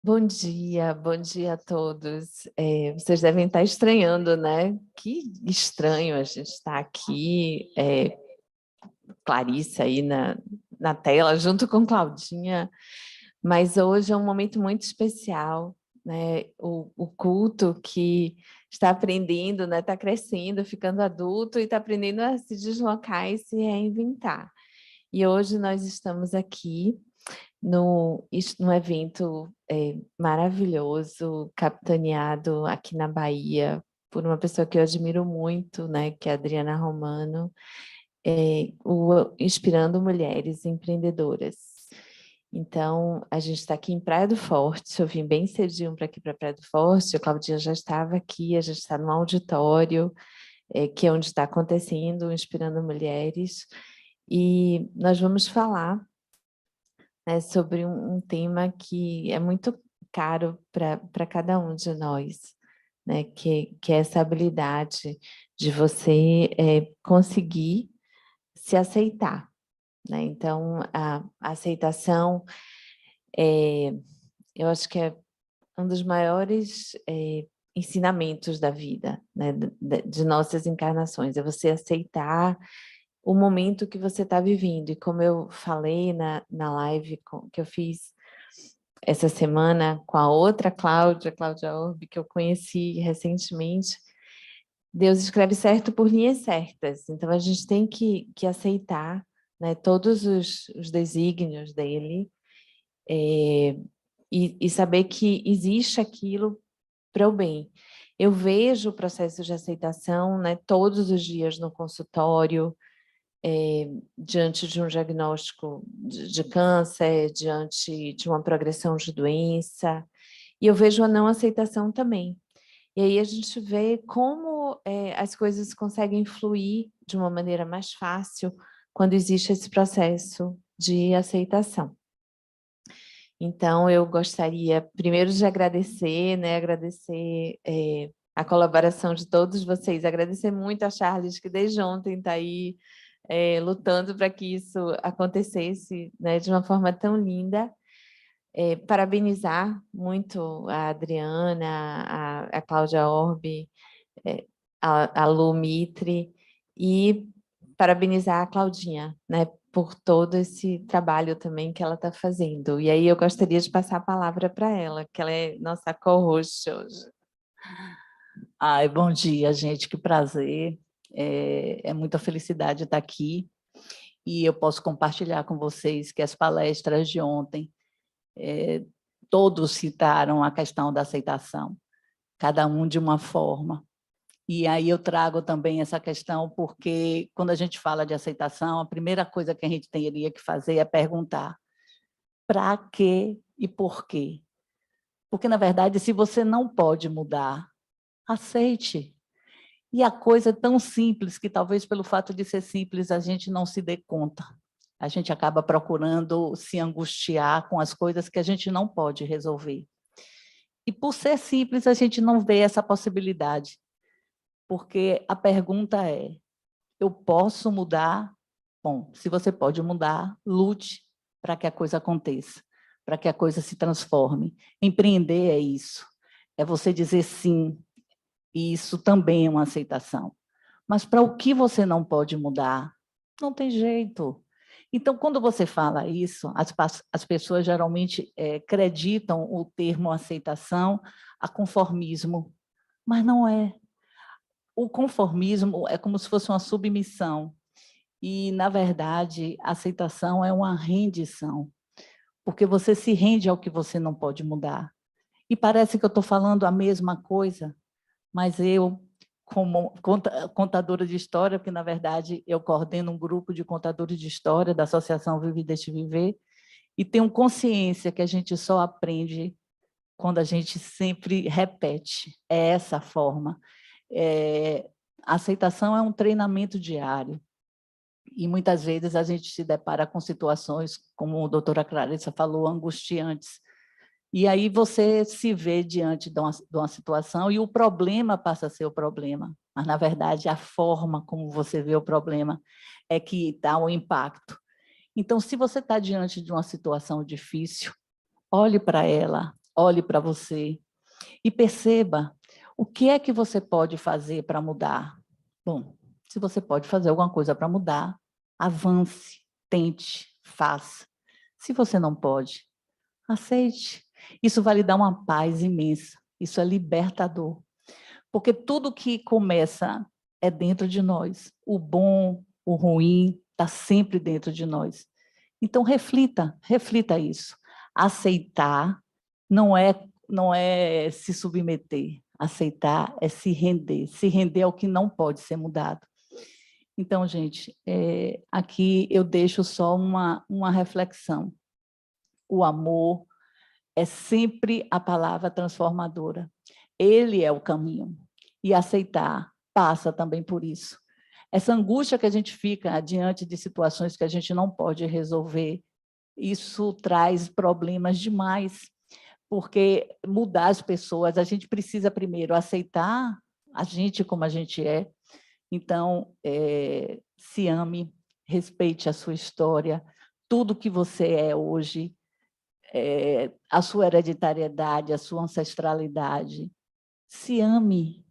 Bom dia a todos. Vocês devem estar estranhando, né? Que estranho a gente estar aqui, Clarice aí na tela, junto com Claudinha, mas hoje é um momento muito especial, né? O culto que está aprendendo, né? Está crescendo, ficando adulto e está aprendendo a se deslocar e se reinventar. E hoje nós estamos aqui num evento maravilhoso, capitaneado aqui na Bahia, por uma pessoa que eu admiro muito, né, que é a Adriana Romano, inspirando mulheres empreendedoras. Então, a gente está aqui em Praia do Forte, eu vim bem cedinho para aqui para Praia do Forte, a Claudinha já estava aqui, a gente está no auditório, que é onde está acontecendo, Inspirando Mulheres, e nós vamos falar, né, sobre um tema que é muito caro para cada um de nós, né, que é essa habilidade de você conseguir se aceitar, né? Então, a aceitação, eu acho que é um dos maiores ensinamentos da vida, né, de nossas encarnações, é você aceitar o momento que você está vivendo. E como eu falei na live que eu fiz essa semana com a outra Cláudia, Cláudia Orbi, que eu conheci recentemente, Deus escreve certo por linhas certas. Então, a gente tem que aceitar, né, todos os desígnios dele, e saber que existe aquilo para o bem. Eu vejo o processo de aceitação, né, todos os dias no consultório, diante de um diagnóstico de câncer, diante de uma progressão de doença, e eu vejo a não aceitação também. E aí a gente vê como as coisas conseguem fluir de uma maneira mais fácil quando existe esse processo de aceitação. Então, eu gostaria primeiro de agradecer, né, agradecer a colaboração de todos vocês, agradecer muito a Charles, que desde ontem está aí lutando para que isso acontecesse, né, de uma forma tão linda. Parabenizar muito a Adriana, a Cláudia Orbi, a Lu Mitre, e parabenizar a Claudinha, né, por todo esse trabalho também que ela está fazendo. E aí eu gostaria de passar a palavra para ela, que ela é nossa co-host hoje. Ai, bom dia, gente, que prazer. É muita felicidade estar aqui e eu posso compartilhar com vocês que as palestras de ontem, todos citaram a questão da aceitação, cada um de uma forma. E aí eu trago também essa questão porque, quando a gente fala de aceitação, a primeira coisa que a gente teria que fazer é perguntar para quê e por quê. Porque, na verdade, se você não pode mudar, aceite. E a coisa é tão simples que talvez pelo fato de ser simples a gente não se dê conta. A gente acaba procurando se angustiar com as coisas que a gente não pode resolver. E por ser simples a gente não vê essa possibilidade. Porque a pergunta é, eu posso mudar? Bom, se você pode mudar, lute para que a coisa aconteça, para que a coisa se transforme. Empreender é isso, é você dizer sim, e isso também é uma aceitação. Mas para o que você não pode mudar, não tem jeito. Então, quando você fala isso, as pessoas geralmente acreditam o termo aceitação a conformismo, mas não é. O conformismo é como se fosse uma submissão. E, na verdade, a aceitação é uma rendição, porque você se rende ao que você não pode mudar. E parece que eu estou falando a mesma coisa, mas eu, como contadora de história, porque, na verdade, eu coordeno um grupo de contadores de história da Associação Vive e Deixe Viver, e tenho consciência que a gente só aprende quando a gente sempre repete. É essa forma. A aceitação é um treinamento diário. E muitas vezes a gente se depara com situações, como a doutora Clarissa falou, angustiantes. E aí você se vê diante de uma situação e o problema passa a ser o problema. Mas, na verdade, a forma como você vê o problema é que dá um impacto. Então, se você está diante de uma situação difícil, olhe para ela, olhe para você e perceba o que é que você pode fazer para mudar. Bom, se você pode fazer alguma coisa para mudar, avance, tente, faça. Se você não pode, aceite. Isso vai lhe dar uma paz imensa. Isso é libertador. Porque tudo que começa é dentro de nós. O bom, o ruim, está sempre dentro de nós. Então, reflita isso. Aceitar não é se submeter. Aceitar é se render. Se render ao que não pode ser mudado. Então, gente, aqui eu deixo só uma reflexão. O amor é sempre a palavra transformadora. Ele é o caminho. E aceitar passa também por isso. Essa angústia que a gente fica diante de situações que a gente não pode resolver, isso traz problemas demais, porque mudar as pessoas, a gente precisa primeiro aceitar a gente como a gente é. Então, se ame, respeite a sua história, tudo que você é hoje, a sua hereditariedade, a sua ancestralidade. Se ame.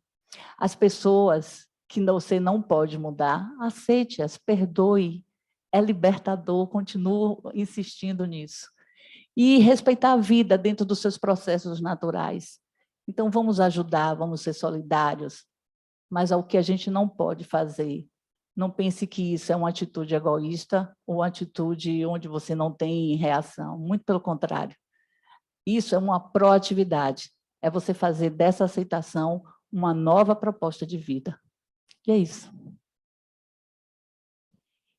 As pessoas que você não pode mudar, aceite-as, perdoe. É libertador, continuo insistindo nisso. E respeitar a vida dentro dos seus processos naturais. Então, vamos ajudar, vamos ser solidários, mas ao que a gente não pode fazer. Não pense que isso é uma atitude egoísta ou uma atitude onde você não tem reação. Muito pelo contrário. Isso é uma proatividade. É você fazer dessa aceitação uma nova proposta de vida. E é isso.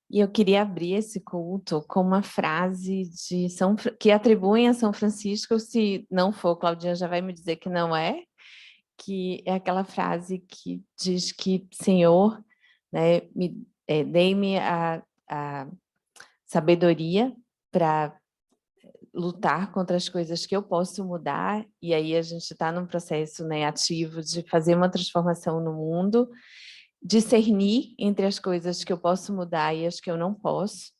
E eu queria abrir esse culto com uma frase que atribuem a São Francisco, se não for, Claudinha já vai me dizer que não é, que é aquela frase que diz que, Senhor, né, dei-me a sabedoria para lutar contra as coisas que eu posso mudar, e aí a gente está num processo, né, ativo de fazer uma transformação no mundo, discernir entre as coisas que eu posso mudar e as que eu não posso,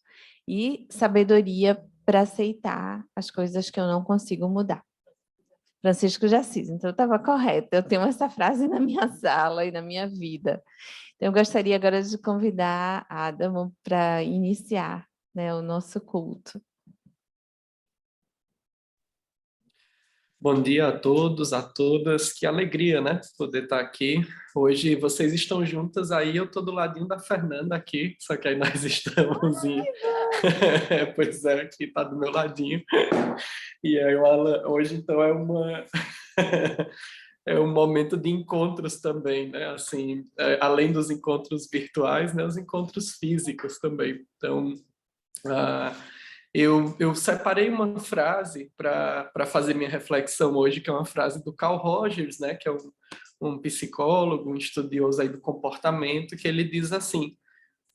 e sabedoria para aceitar as coisas que eu não consigo mudar. Francisco de Assis, então eu estava correta, eu tenho essa frase na minha sala e na minha vida. Então eu gostaria agora de convidar a Adamo para iniciar, né, o nosso culto. Bom dia a todos, a todas. Que alegria, né? Poder estar aqui. Hoje vocês estão juntas aí, eu estou do ladinho da Fernanda aqui, só que aí nós estamos em... Pois é, aqui está do meu ladinho. E aí, hoje, então, é um momento de encontros também, né? Assim, além dos encontros virtuais, né? Os encontros físicos também. Então, eu separei uma frase para fazer minha reflexão hoje, que é uma frase do Carl Rogers, né, que é um psicólogo, um estudioso aí do comportamento, que ele diz assim: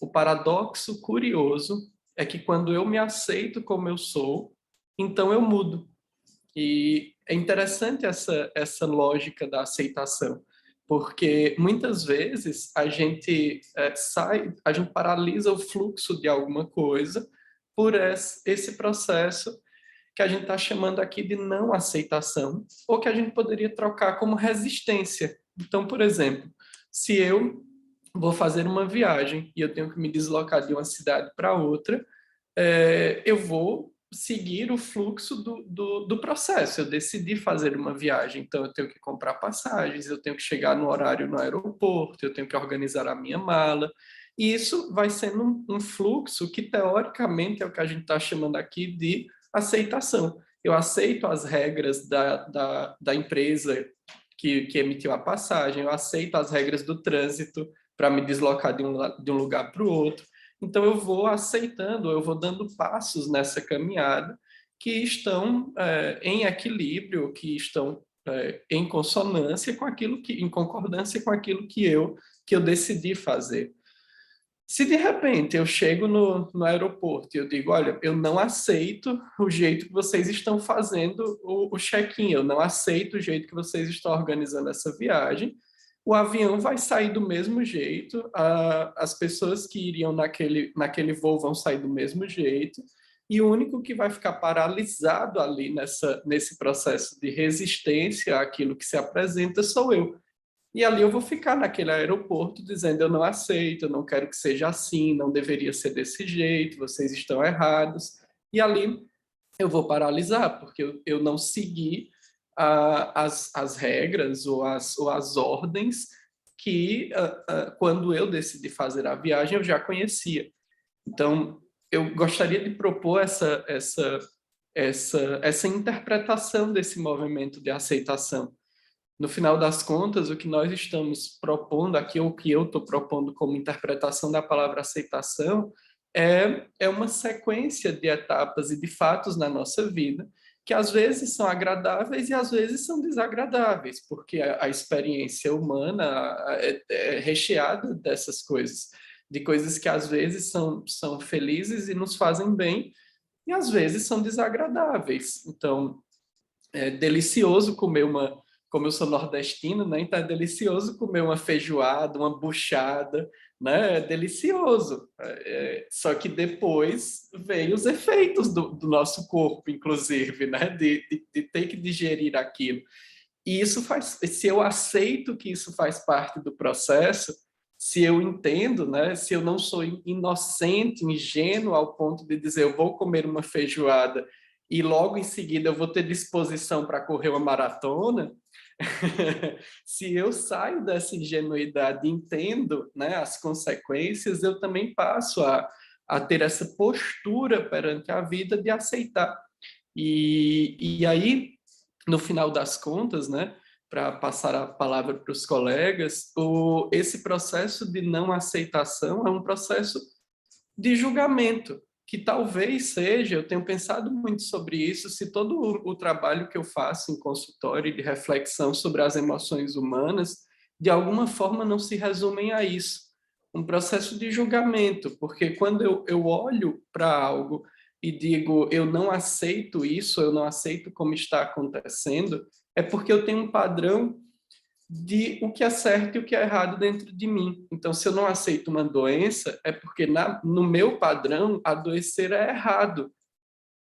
o paradoxo curioso é que quando eu me aceito como eu sou, então eu mudo. E é interessante essa lógica da aceitação, porque muitas vezes a gente a gente paralisa o fluxo de alguma coisa por esse processo que a gente está chamando aqui de não aceitação, ou que a gente poderia trocar como resistência. Então, por exemplo, se eu vou fazer uma viagem e eu tenho que me deslocar de uma cidade para outra, eu vou seguir o fluxo do processo. Eu decidi fazer uma viagem, então eu tenho que comprar passagens, eu tenho que chegar no horário no aeroporto, eu tenho que organizar a minha mala. E isso vai sendo um fluxo que, teoricamente, é o que a gente está chamando aqui de aceitação. Eu aceito as regras da empresa que emitiu a passagem, eu aceito as regras do trânsito para me deslocar de um lugar para o outro. Então, eu vou aceitando, eu vou dando passos nessa caminhada que estão em equilíbrio, que estão em consonância com aquilo em concordância com aquilo que eu decidi fazer. Se de repente eu chego no aeroporto e eu digo, olha, eu não aceito o jeito que vocês estão fazendo o check-in, eu não aceito o jeito que vocês estão organizando essa viagem, o avião vai sair do mesmo jeito, as pessoas que iriam naquele voo vão sair do mesmo jeito, e o único que vai ficar paralisado ali nesse processo de resistência àquilo que se apresenta sou eu. E ali eu vou ficar naquele aeroporto dizendo eu não aceito, eu não quero que seja assim, não deveria ser desse jeito, vocês estão errados. E ali eu vou paralisar, porque eu não segui as regras ou as ordens que, quando eu decidi fazer a viagem, eu já conhecia. Então, eu gostaria de propor essa interpretação desse movimento de aceitação. No final das contas, o que nós estamos propondo aqui, ou o que eu estou propondo como interpretação da palavra aceitação, é uma sequência de etapas e de fatos na nossa vida que às vezes são agradáveis e às vezes são desagradáveis, porque a experiência humana é recheada dessas coisas, de coisas que às vezes são felizes e nos fazem bem, e às vezes são desagradáveis. Então, é delicioso comer como eu sou nordestino, né? Então é delicioso comer uma feijoada, uma buchada, né? É delicioso. Só que depois vem os efeitos do nosso corpo, inclusive, né? De ter que digerir aquilo. E isso faz, se eu aceito que isso faz parte do processo, se eu entendo, né? Se eu não sou inocente, ingênuo ao ponto de dizer eu vou comer uma feijoada e logo em seguida eu vou ter disposição para correr uma maratona, se eu saio dessa ingenuidade e entendo, né, as consequências, eu também passo a ter essa postura perante a vida de aceitar. E aí, no final das contas, né, para passar a palavra para os colegas, esse processo de não aceitação é um processo de julgamento, que talvez seja, eu tenho pensado muito sobre isso, se todo o trabalho que eu faço em consultório de reflexão sobre as emoções humanas, de alguma forma não se resumem a isso. Um processo de julgamento, porque quando eu olho para algo e digo, eu não aceito isso, eu não aceito como está acontecendo, é porque eu tenho um padrão de o que é certo e o que é errado dentro de mim. Então, se eu não aceito uma doença, é porque no meu padrão, adoecer é errado.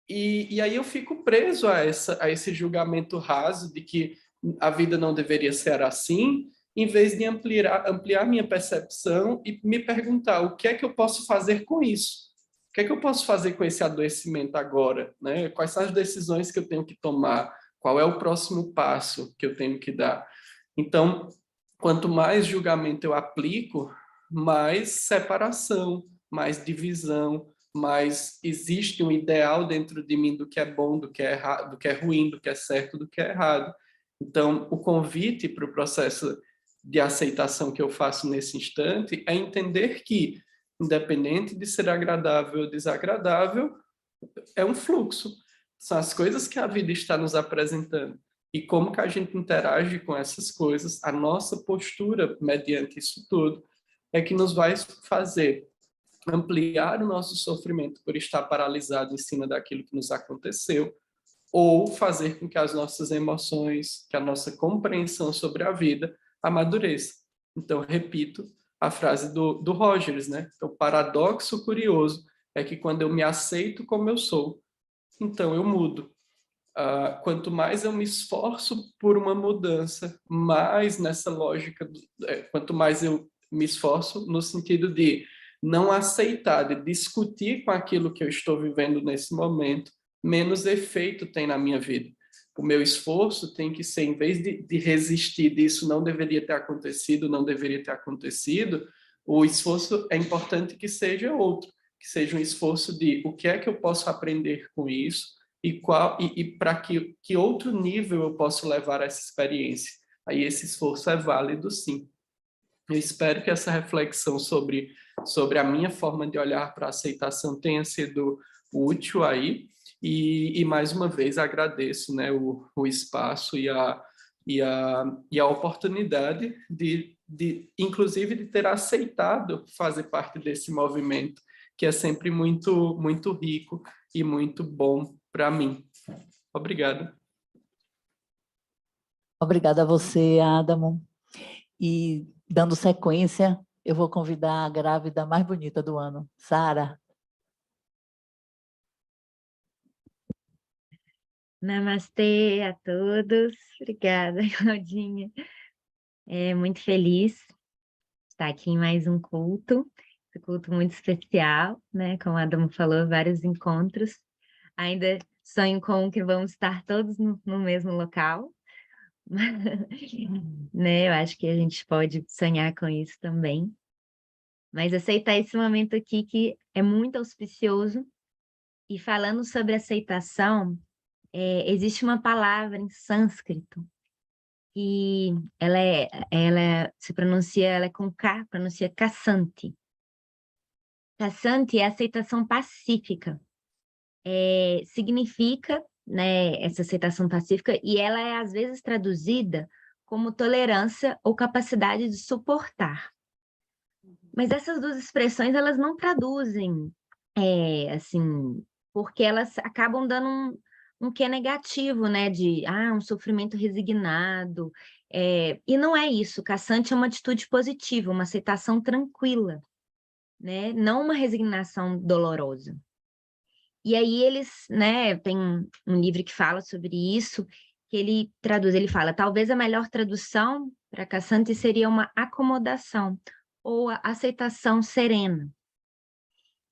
E aí eu fico preso a esse julgamento raso de que a vida não deveria ser assim, em vez de ampliar minha percepção e me perguntar o que é que eu posso fazer com isso? O que é que eu posso fazer com esse adoecimento agora? Né? Quais são as decisões que eu tenho que tomar? Qual é o próximo passo que eu tenho que dar? Então, quanto mais julgamento eu aplico, mais separação, mais divisão, mas existe um ideal dentro de mim do que é bom, do que é errado, do que é ruim, do que é certo, do que é errado. Então, o convite para o processo de aceitação que eu faço nesse instante é entender que, independente de ser agradável ou desagradável, é um fluxo. São as coisas que a vida está nos apresentando. E como que a gente interage com essas coisas, a nossa postura mediante isso tudo, é que nos vai fazer ampliar o nosso sofrimento por estar paralisado em cima daquilo que nos aconteceu, ou fazer com que as nossas emoções, que a nossa compreensão sobre a vida amadureça. Então, repito a frase do Rogers, né? O paradoxo curioso é que quando eu me aceito como eu sou, então eu mudo. Quanto mais eu me esforço por uma mudança, mais nessa lógica, quanto mais eu me esforço no sentido de não aceitar, de discutir com aquilo que eu estou vivendo nesse momento, menos efeito tem na minha vida. O meu esforço tem que ser, em vez de resistir disso, não deveria ter acontecido, não deveria ter acontecido, o esforço é importante que seja outro, que seja um esforço de o que é que eu posso aprender com isso, e para que outro nível eu posso levar essa experiência. Aí esse esforço é válido, sim. Eu espero que essa reflexão sobre a minha forma de olhar para a aceitação tenha sido útil aí, e mais uma vez agradeço, né, o espaço e a oportunidade inclusive, de ter aceitado fazer parte desse movimento, que é sempre muito, muito rico e muito bom para mim. Obrigado. Obrigada a você, Adamo. E, dando sequência, eu vou convidar a grávida mais bonita do ano, Sara. Namastê a todos. Obrigada, Claudinha. Muito feliz de estar aqui em mais um culto. Esse culto muito especial, né? Como a Adamo falou, vários encontros. Ainda sonho com que vamos estar todos no mesmo local. Né? Eu acho que a gente pode sonhar com isso também. Mas aceitar esse momento aqui que é muito auspicioso. E falando sobre aceitação, existe uma palavra em sânscrito que ela se pronuncia, ela é com K, pronuncia Kassanti. Kassanti é aceitação pacífica. Significa, né, essa aceitação pacífica, e ela é às vezes traduzida como tolerância ou capacidade de suportar. Mas essas duas expressões, elas não traduzem, assim, porque elas acabam dando um quê negativo, né, de, um sofrimento resignado, e não é isso, Kassanti é uma atitude positiva, uma aceitação tranquila, né, não uma resignação dolorosa. E aí eles, né, tem um livro que fala sobre isso, que ele traduz, ele fala, talvez a melhor tradução para Kassanti seria uma acomodação, ou a aceitação serena.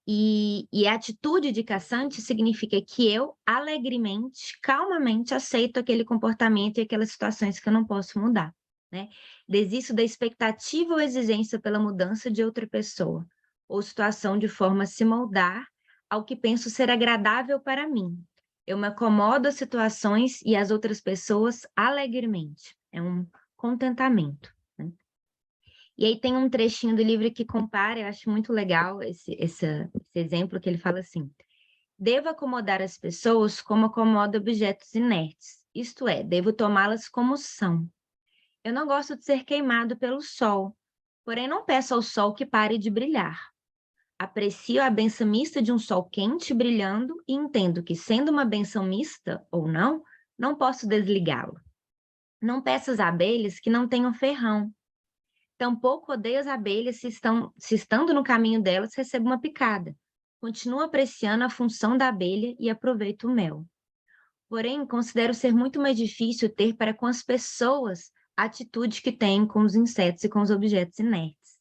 E a atitude de Kassanti significa que eu, alegremente, calmamente, aceito aquele comportamento e aquelas situações que eu não posso mudar, né? Desisto da expectativa ou exigência pela mudança de outra pessoa, ou situação de forma a se moldar ao que penso ser agradável para mim. Eu me acomodo às situações e às outras pessoas alegremente. É um contentamento. E aí tem um trechinho do livro que compara, eu acho muito legal esse exemplo, que ele fala assim, devo acomodar as pessoas como acomodo objetos inertes, isto é, devo tomá-las como são. Eu não gosto de ser queimado pelo sol, porém não peço ao sol que pare de brilhar. Aprecio a benção mista de um sol quente brilhando e entendo que, sendo uma benção mista ou não, não posso desligá-lo. Não peço às abelhas que não tenham ferrão. Tampouco odeio as abelhas se estando no caminho delas, recebo uma picada. Continuo apreciando a função da abelha e aproveito o mel. Porém, considero ser muito mais difícil ter para com as pessoas a atitude que têm com os insetos e com os objetos inertes.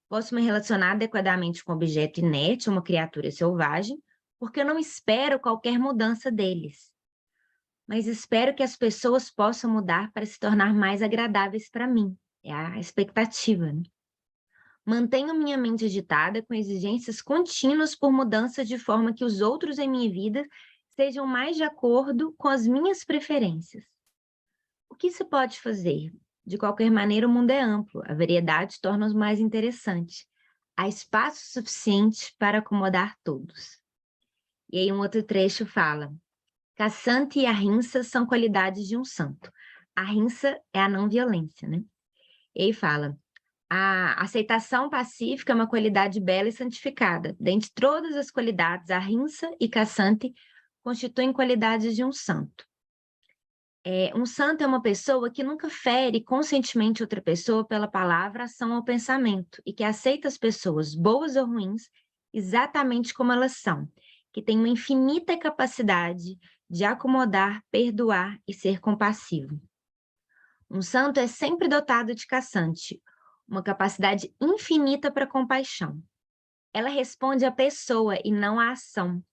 Posso me relacionar adequadamente com um objeto inerte, uma criatura selvagem, porque eu não espero qualquer mudança deles. Mas espero que as pessoas possam mudar para se tornar mais agradáveis para mim. É a expectativa, né? Mantenho minha mente agitada com exigências contínuas por mudança de forma que os outros em minha vida sejam mais de acordo com as minhas preferências. O que se pode fazer? De qualquer maneira, o mundo é amplo, a variedade torna-os mais interessantes. Há espaço suficiente para acomodar todos. E aí um outro trecho fala, Kassanti e Ahimsa são qualidades de um santo. Ahimsa é a não violência, né? E aí fala, a aceitação pacífica é uma qualidade bela e santificada. Dentre todas as qualidades, Ahimsa e Kassanti constituem qualidades de um santo. Um santo é uma pessoa que nunca fere conscientemente outra pessoa pela palavra, ação ou pensamento, e que aceita as pessoas, boas ou ruins, exatamente como elas são, que tem uma infinita capacidade de acomodar, perdoar e ser compassivo. Um santo é sempre dotado de Kassanti, uma capacidade infinita para compaixão. Ela responde à pessoa e não à ação.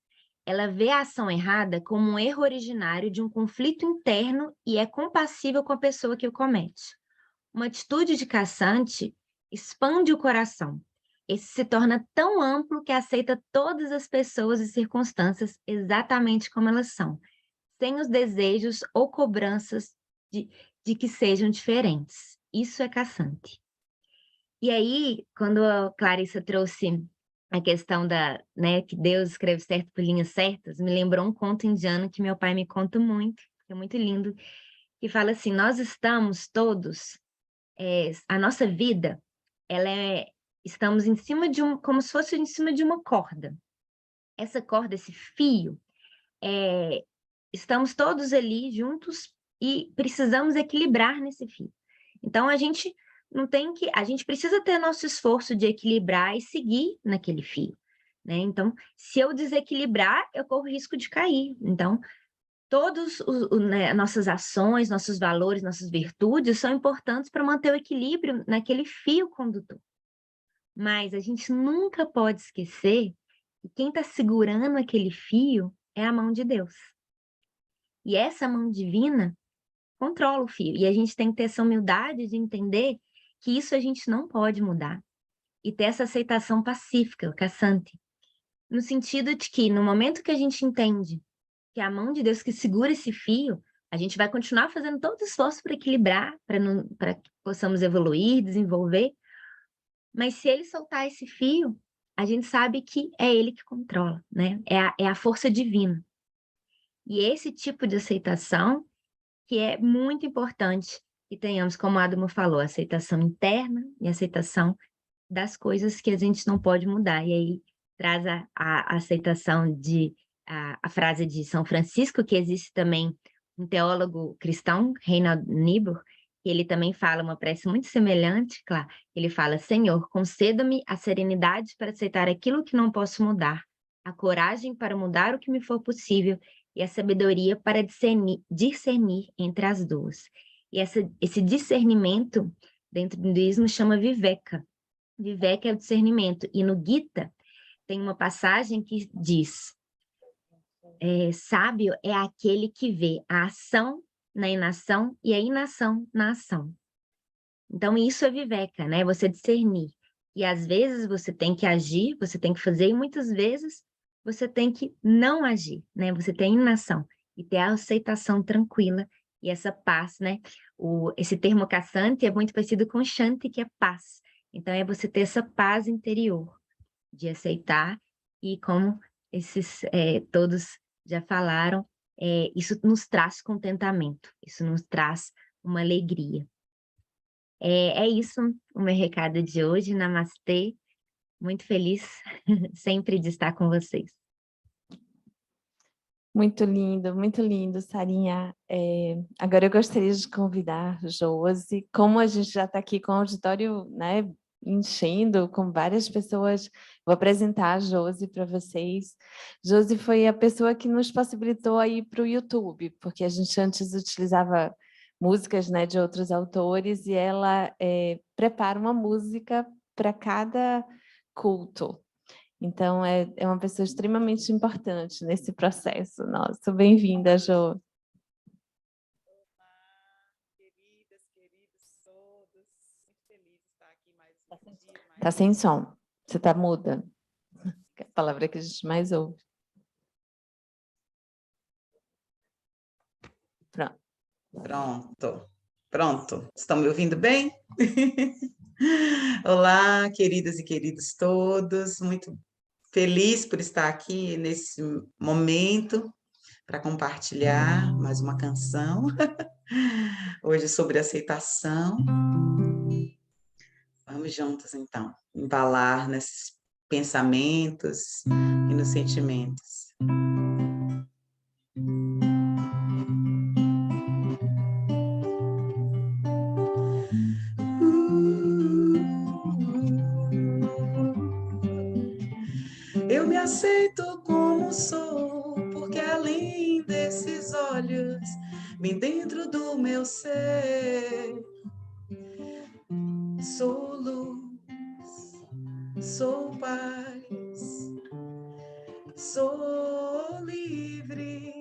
Ela vê a ação errada como um erro originário de um conflito interno e é compassível com a pessoa que o comete. Uma atitude de Kassanti expande o coração. Esse se torna tão amplo que aceita todas as pessoas e circunstâncias exatamente como elas são, sem os desejos ou cobranças de que sejam diferentes. Isso é Kassanti. E aí, quando a Clarissa trouxe a questão né, que Deus escreve certo por linhas certas, me lembrou um conto indiano que meu pai me conta muito, que é muito lindo, que fala assim, nós estamos todos, a nossa vida, estamos em cima como se fosse em cima de uma corda. Essa corda, esse fio, estamos todos ali juntos e precisamos equilibrar nesse fio. Então, a gente precisa ter nosso esforço de equilibrar e seguir naquele fio, né? Então, se eu desequilibrar, eu corro risco de cair. Então, todos né, nossas ações, nossos valores, nossas virtudes são importantes para manter o equilíbrio naquele fio condutor. Mas a gente nunca pode esquecer que quem está segurando aquele fio é a mão de Deus. E essa mão divina controla o fio. E a gente tem que ter essa humildade de entender que isso a gente não pode mudar. E ter essa aceitação pacífica, o Kassanti. No sentido de que, no momento que a gente entende que é a mão de Deus que segura esse fio, a gente vai continuar fazendo todo o esforço para equilibrar, para que possamos evoluir, desenvolver. Mas se ele soltar esse fio, a gente sabe que é ele que controla, né? É a força divina. E esse tipo de aceitação que é muito importante que tenhamos, como a Adamo falou, aceitação interna e aceitação das coisas que a gente não pode mudar. E aí traz a aceitação a frase de São Francisco, que existe também um teólogo cristão, Reinhard Niebuhr, que ele também fala uma prece muito semelhante, claro. Ele fala: Senhor, conceda-me a serenidade para aceitar aquilo que não posso mudar, a coragem para mudar o que me for possível e a sabedoria para discernir entre as duas. E esse discernimento, dentro do hinduísmo, chama Viveka. Viveka é o discernimento. E no Gita, tem uma passagem que diz: sábio é aquele que vê a ação na inação e a inação na ação. Então, isso é Viveka, né? Você discernir. E às vezes você tem que agir, você tem que fazer, e muitas vezes você tem que não agir, né? Você tem inação e ter a aceitação tranquila e essa paz, né? Esse termo Kassanti é muito parecido com Shanti, que é paz. Então, é você ter essa paz interior de aceitar e como todos já falaram, isso nos traz contentamento, isso nos traz uma alegria. É isso o meu recado de hoje. Namastê. Muito feliz sempre de estar com vocês. Muito lindo, Sarinha. Agora eu gostaria de convidar Josi, como a gente já está aqui com o auditório, né, enchendo, com várias pessoas, vou apresentar a Josi para vocês. Josi foi a pessoa que nos possibilitou a ir para o YouTube, porque a gente antes utilizava músicas, né, de outros autores, e ela prepara uma música para cada culto. Então, é uma pessoa extremamente importante nesse processo. Nossa, bem-vinda, Jo. Olá, queridas, queridos todos. Muito feliz de estar aqui mais um dia. Está sem som. Você está muda. É a palavra que a gente mais ouve. Pronto. Pronto. Estão me ouvindo bem? Olá, queridas e queridos todos. Muito feliz por estar aqui nesse momento para compartilhar mais uma canção. Hoje sobre aceitação. Vamos juntos, então, embalar nesses pensamentos e nos sentimentos. Eu me aceito como sou, porque além desses olhos, bem dentro do meu ser, sou luz, sou paz, sou livre.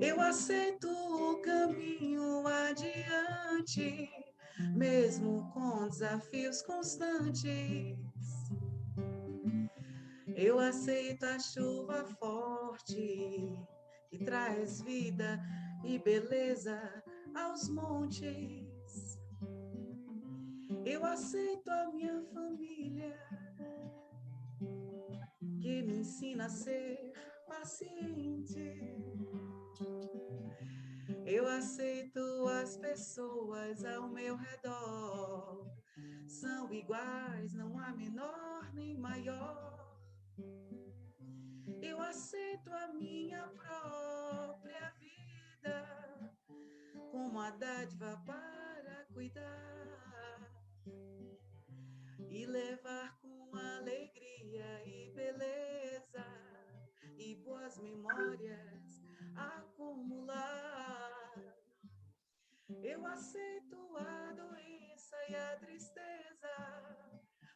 Eu aceito o caminho adiante, mesmo com desafios constantes. Eu aceito a chuva forte que traz vida e beleza aos montes. Eu aceito a minha família que me ensina a ser paciente. Eu aceito as pessoas ao meu redor, são iguais, não há menor nem maior. Eu aceito a minha própria vida como a dádiva para cuidar e levar com alegria e beleza e boas memórias acumular. Eu aceito a doença e a tristeza,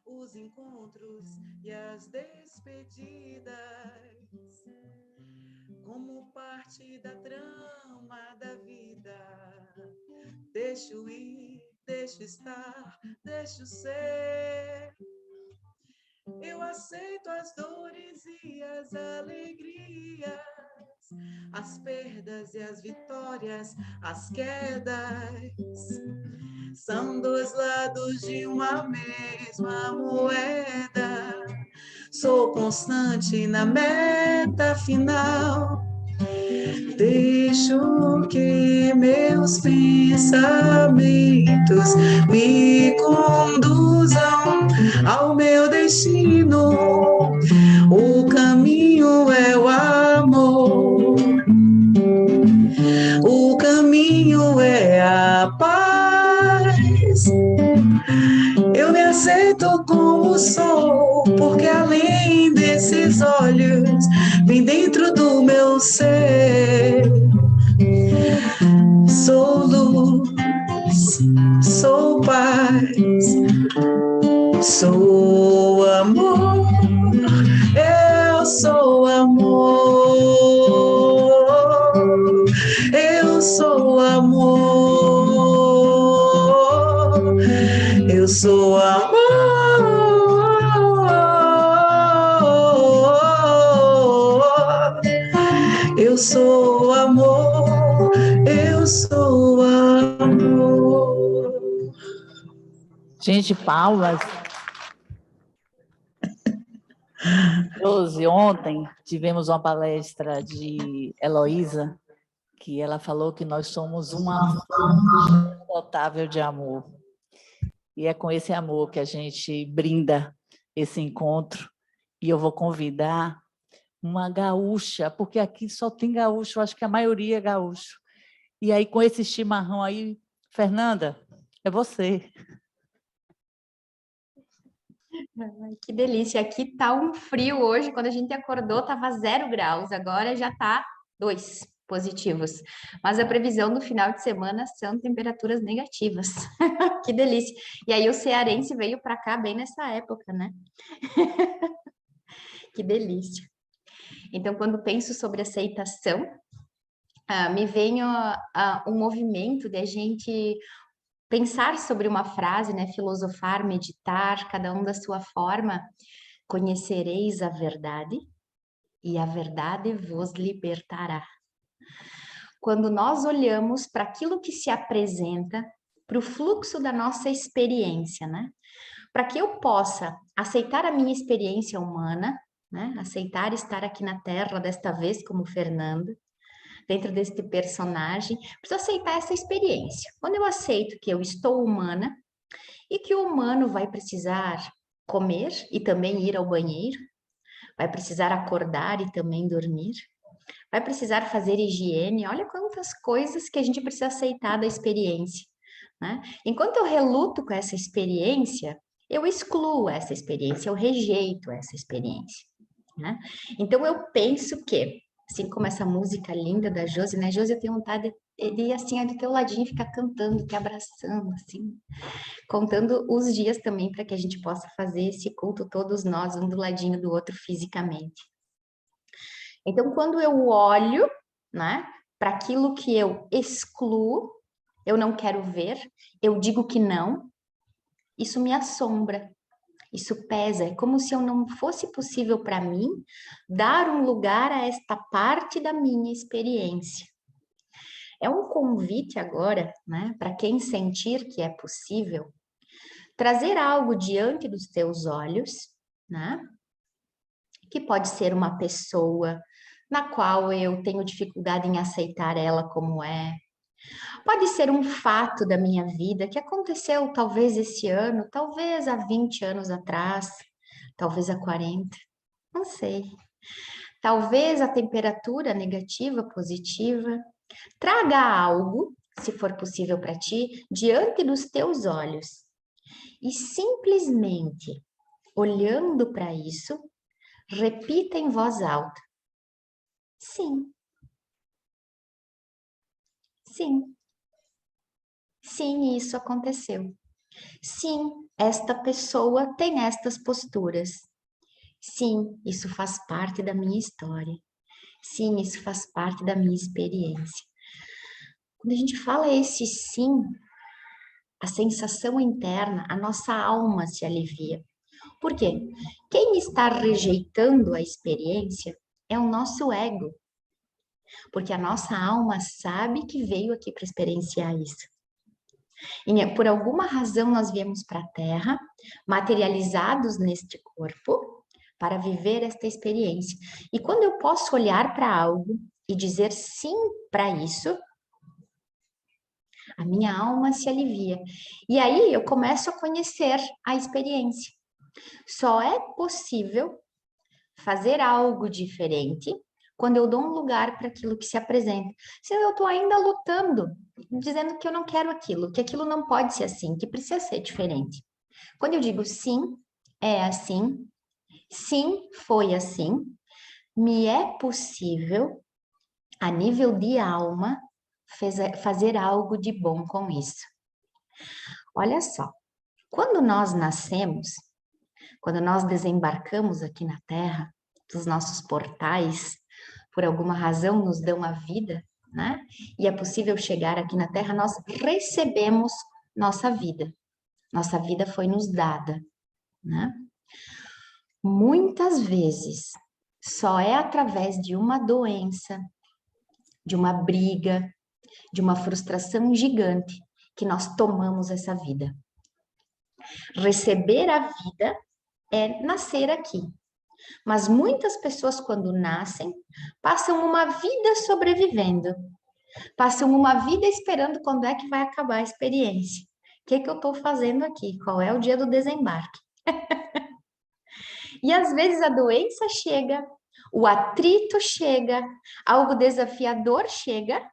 os encontros e as despedidas, como parte da trama da vida. Deixo ir, deixo estar, deixo ser. Eu aceito as dores e as alegrias, as perdas e as vitórias, as quedas. São dois lados de uma mesma moeda. Sou constante na meta final. Deixo que meus pensamentos me conduzam ao meu destino. O caminho é o amor. O caminho é a paz. Eu me aceito como sou, porque além desses olhos, vem dentro do meu ser. Sou luz, sou paz, sou amor, eu sou amor, eu sou amor, eu sou amor. Eu sou amor, eu sou amor. Gente, palmas. Josi, ontem tivemos uma palestra de Heloísa, que ela falou que nós somos uma fonte inesgotável de amor. E é com esse amor que a gente brinda esse encontro. E eu vou convidar uma gaúcha, porque aqui só tem gaúcho, acho que a maioria é gaúcho. E aí, com esse chimarrão aí, Fernanda, é você. Ai, que delícia. Aqui tá um frio hoje. Quando a gente acordou, tava 0 graus. Agora já tá 2 positivos. Mas a previsão do final de semana são temperaturas negativas. Que delícia. E aí o cearense veio para cá bem nessa época, né? Que delícia. Então, quando penso sobre aceitação, me vem um movimento de a gente pensar sobre uma frase, né? Filosofar, meditar, cada um da sua forma. Conhecereis a verdade e a verdade vos libertará. Quando nós olhamos para aquilo que se apresenta, para o fluxo da nossa experiência, né? Para que eu possa aceitar a minha experiência humana, né? Aceitar estar aqui na Terra desta vez como Fernanda, dentro deste personagem, preciso aceitar essa experiência. Quando eu aceito que eu estou humana e que o humano vai precisar comer e também ir ao banheiro, vai precisar acordar e também dormir, vai precisar fazer higiene, olha quantas coisas que a gente precisa aceitar da experiência, né? Enquanto eu reluto com essa experiência, eu excluo essa experiência, eu rejeito essa experiência, né? Então eu penso que, assim como essa música linda da Josi, né? Josi, eu tenho vontade de ir assim, do teu ladinho, ficar cantando, te abraçando, assim, contando os dias também para que a gente possa fazer esse culto todos nós, um do ladinho do outro fisicamente. Então, quando eu olho, né, para aquilo que eu excluo, eu não quero ver, eu digo que não, isso me assombra, isso pesa, é como se eu não fosse possível para mim dar um lugar a esta parte da minha experiência. É um convite agora, né, para quem sentir que é possível, trazer algo diante dos teus olhos, né, que pode ser uma pessoa na qual eu tenho dificuldade em aceitar ela como é. Pode ser um fato da minha vida que aconteceu talvez esse ano, talvez há 20 anos atrás, talvez há 40, não sei. Talvez a temperatura negativa, positiva, traga algo, se for possível para ti, diante dos teus olhos. E simplesmente, olhando para isso, repita em voz alta: sim, Sim. Sim, isso aconteceu. Sim, esta pessoa tem estas posturas. Sim, isso faz parte da minha história. Sim, isso faz parte da minha experiência. Quando a gente fala esse sim, a sensação interna, a nossa alma se alivia. Por quê? Quem está rejeitando a experiência é o nosso ego. Porque a nossa alma sabe que veio aqui para experienciar isso. E por alguma razão nós viemos para a Terra, materializados neste corpo, para viver esta experiência. E quando eu posso olhar para algo e dizer sim para isso, a minha alma se alivia. E aí eu começo a conhecer a experiência. Só é possível fazer algo diferente quando eu dou um lugar para aquilo que se apresenta. Se eu estou ainda lutando, dizendo que eu não quero aquilo, que aquilo não pode ser assim, que precisa ser diferente. Quando eu digo sim, é assim, sim, foi assim, me é possível, a nível de alma, fazer algo de bom com isso. Olha só, quando nós nascemos, quando nós desembarcamos aqui na Terra, dos nossos portais, por alguma razão nos dão a vida, né? E é possível chegar aqui na Terra, nós recebemos nossa vida. Nossa vida foi nos dada, né? Muitas vezes, só é através de uma doença, de uma briga, de uma frustração gigante que nós tomamos essa vida. Receber a vida é nascer aqui. Mas muitas pessoas, quando nascem, passam uma vida sobrevivendo. Passam uma vida esperando quando é que vai acabar a experiência. O que eu estou fazendo aqui? Qual é o dia do desembarque? E às vezes a doença chega, o atrito chega, algo desafiador chega,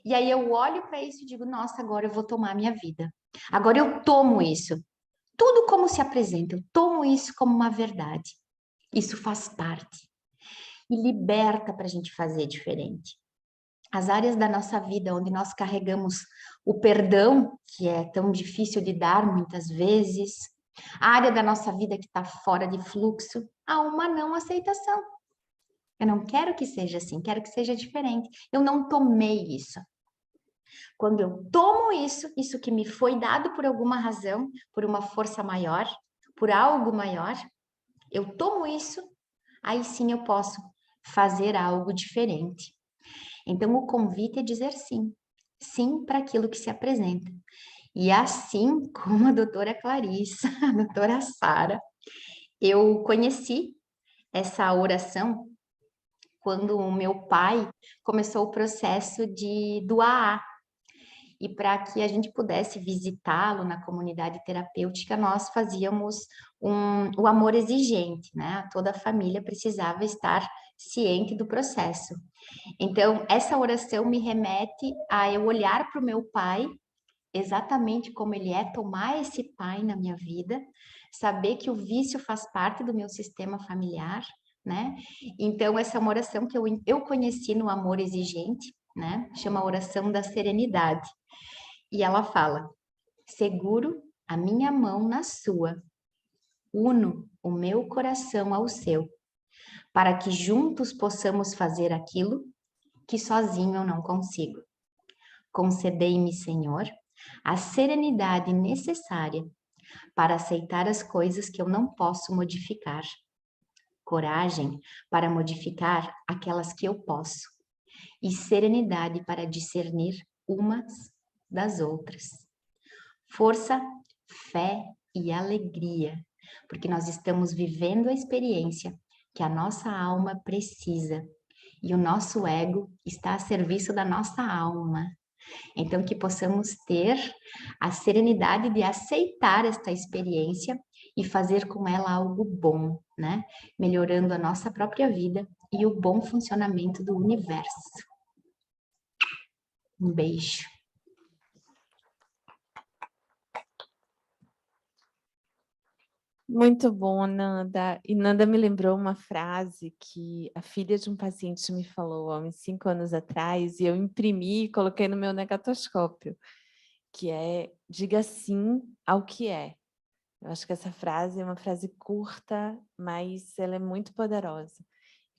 e aí eu olho para isso e digo, nossa, agora eu vou tomar minha vida. Agora eu tomo isso. Tudo como se apresenta, eu tomo isso como uma verdade. Isso faz parte. E liberta para a gente fazer diferente. As áreas da nossa vida onde nós carregamos o perdão, que é tão difícil de dar muitas vezes, a área da nossa vida que está fora de fluxo, há uma não aceitação. Eu não quero que seja assim, quero que seja diferente. Eu não tomei isso. Quando eu tomo isso, isso que me foi dado por alguma razão, por uma força maior, por algo maior, eu tomo isso, aí sim eu posso fazer algo diferente. Então, o convite é dizer sim. Sim para aquilo que se apresenta. E assim como a doutora Clarissa, a doutora Sara, eu conheci essa oração quando o meu pai começou o processo do AA. E para que a gente pudesse visitá-lo na comunidade terapêutica, nós fazíamos o amor exigente, né? Toda a família precisava estar ciente do processo. Então, essa oração me remete a eu olhar para o meu pai, exatamente como ele é, tomar esse pai na minha vida, saber que o vício faz parte do meu sistema familiar, né? Então, essa é uma oração que eu conheci no amor exigente, né? Chama oração da serenidade. E ela fala: seguro a minha mão na sua, uno o meu coração ao seu, para que juntos possamos fazer aquilo que sozinho eu não consigo. Concedei-me, Senhor, a serenidade necessária para aceitar as coisas que eu não posso modificar, coragem para modificar aquelas que eu posso, e serenidade para discernir umas das outras. Força, fé e alegria, porque nós estamos vivendo a experiência que a nossa alma precisa e o nosso ego está a serviço da nossa alma. Então, que possamos ter a serenidade de aceitar esta experiência e fazer com ela algo bom, né? Melhorando a nossa própria vida e o bom funcionamento do universo. Um beijo. Muito bom, Nanda. E Nanda me lembrou uma frase que a filha de um paciente me falou há uns 5 anos atrás, e eu imprimi e coloquei no meu negatoscópio, que é: diga sim ao que é. Eu acho que essa frase é uma frase curta, mas ela é muito poderosa.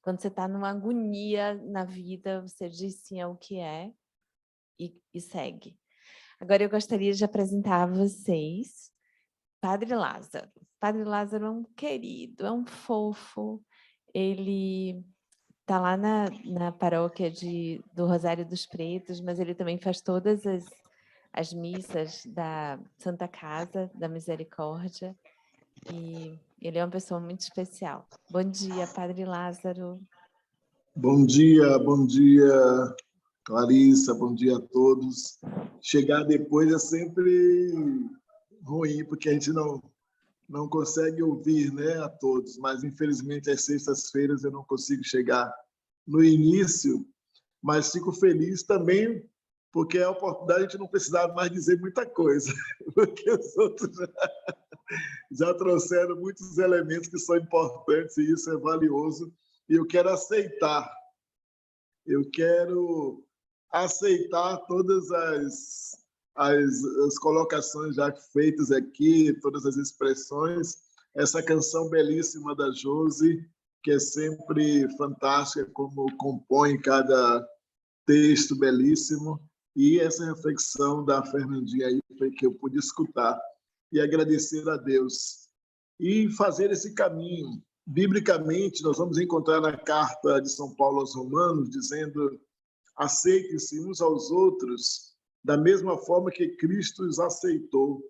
Quando você está numa agonia na vida, você diz sim ao que é e segue. Agora eu gostaria de apresentar a vocês Padre Lázaro. Padre Lázaro é um querido, é um fofo. Ele está lá na paróquia do Rosário dos Pretos, mas ele também faz todas as missas da Santa Casa da Misericórdia. E ele é uma pessoa muito especial. Bom dia, Padre Lázaro. Bom dia, Clarissa, bom dia a todos. Chegar depois é sempre ruim, porque a gente não consegue ouvir, né, a todos, mas infelizmente às sextas-feiras eu não consigo chegar no início, mas fico feliz também porque é a oportunidade de a gente não precisar mais dizer muita coisa, porque os outros já trouxeram muitos elementos que são importantes e isso é valioso, e eu quero aceitar todas as colocações já feitas aqui, todas as expressões, essa canção belíssima da Josi, que é sempre fantástica, como compõe cada texto belíssimo, e essa reflexão da Fernandinha aí foi que eu pude escutar, e agradecer a Deus, e fazer esse caminho. Biblicamente, nós vamos encontrar na carta de São Paulo aos Romanos, dizendo: aceitem-se uns aos outros da mesma forma que Cristo os aceitou,